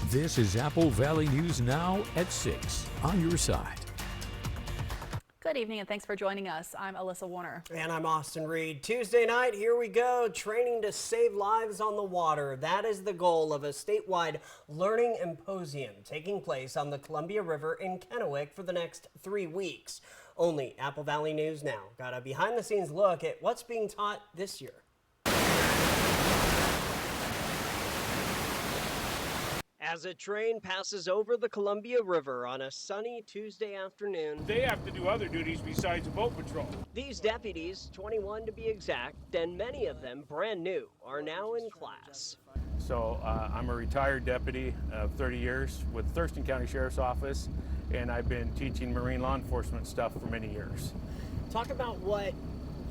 This is Apple Valley News Now at 6 on your side. Good evening and thanks for joining us. I'm Alyssa Warner. And I'm Austin Reed. Tuesday night, here we go, training to save lives on the water. That is the goal of a statewide learning symposium taking place on the Columbia River in Kennewick for the next 3 weeks. Only Apple Valley News Now got a behind-the-scenes look at what's being taught this year. As a train passes over the Columbia River on a sunny Tuesday afternoon, they have to do other duties besides boat patrol. These deputies, 21 to be exact, and many of them brand new, are now in class. So I'm a retired deputy of 30 years with Thurston County Sheriff's Office, and I've been teaching marine law enforcement stuff for many years. Talk about what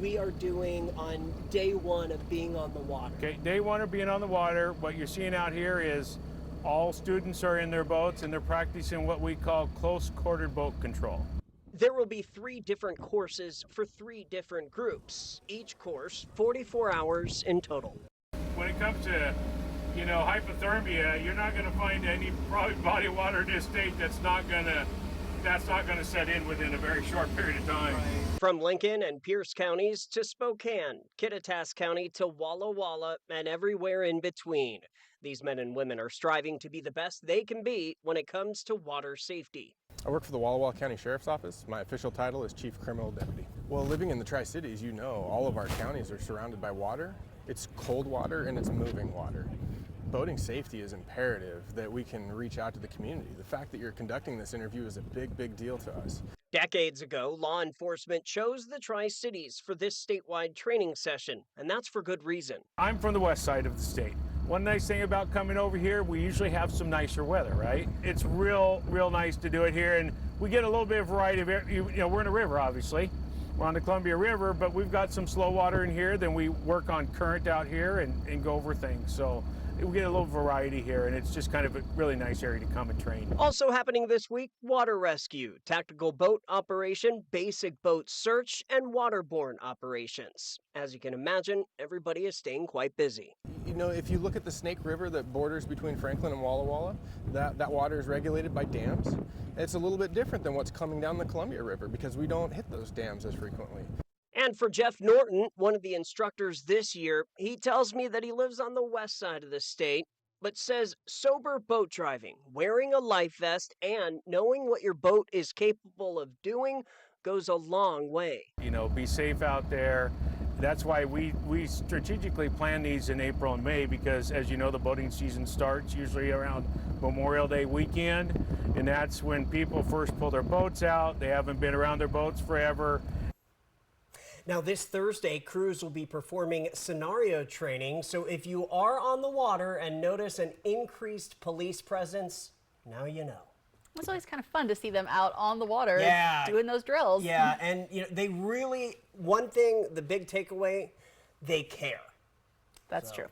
we are doing on day one of being on the water. Okay, day one of being on the water, what you're seeing out here is all students are in their boats and they're practicing what we call close-quartered boat control. There will be 3 different courses for 3 different groups. Each course, 44 hours in total. When it comes to, hypothermia, you're not going to find any probably body of water in this state that's not going to set in within a very short period of time. From Lincoln and Pierce counties to Spokane, Kittitas County to Walla Walla, and everywhere in between. These men and women are striving to be the best they can be when it comes to water safety. I work for the Walla Walla County Sheriff's Office. My official title is Chief Criminal Deputy. Well, living in the Tri-Cities, all of our counties are surrounded by water. It's cold water and it's moving water. Boating safety is imperative that we can reach out to the community. The fact that you're conducting this interview is a big deal to us. Decades ago, law enforcement chose the Tri-Cities for this statewide training session, and that's for good reason. I'm from the west side of the state. One nice thing about coming over here, we usually have some nicer weather, right? It's real nice to do it here, and we get a little bit of variety of, we're in a river, obviously. We're on the Columbia River, but we've got some slow water in here, then we work on current out here and go over things. So we get a little variety here, and it's just kind of a really nice area to come and train. Also happening this week, water rescue, tactical boat operation, basic boat search, and waterborne operations. As you can imagine, everybody is staying quite busy. If you look at the Snake River that borders between Franklin and Walla Walla, that water is regulated by dams. It's a little bit different than what's coming down the Columbia River because we don't hit those dams as frequently. And for Jeff Norton, one of the instructors this year, he tells me that he lives on the west side of the state, but says sober boat driving, wearing a life vest, and knowing what your boat is capable of doing goes a long way. Be safe out there. That's why we strategically plan these in April and May because, as you know, the boating season starts usually around Memorial Day weekend, and that's when people first pull their boats out. They haven't been around their boats forever. Now, this Thursday, crews will be performing scenario training, so if you are on the water and notice an increased police presence, now you know. It's always kind of fun to see them out on the water doing those drills. Yeah, and they really, one thing, the big takeaway, they care. That's true.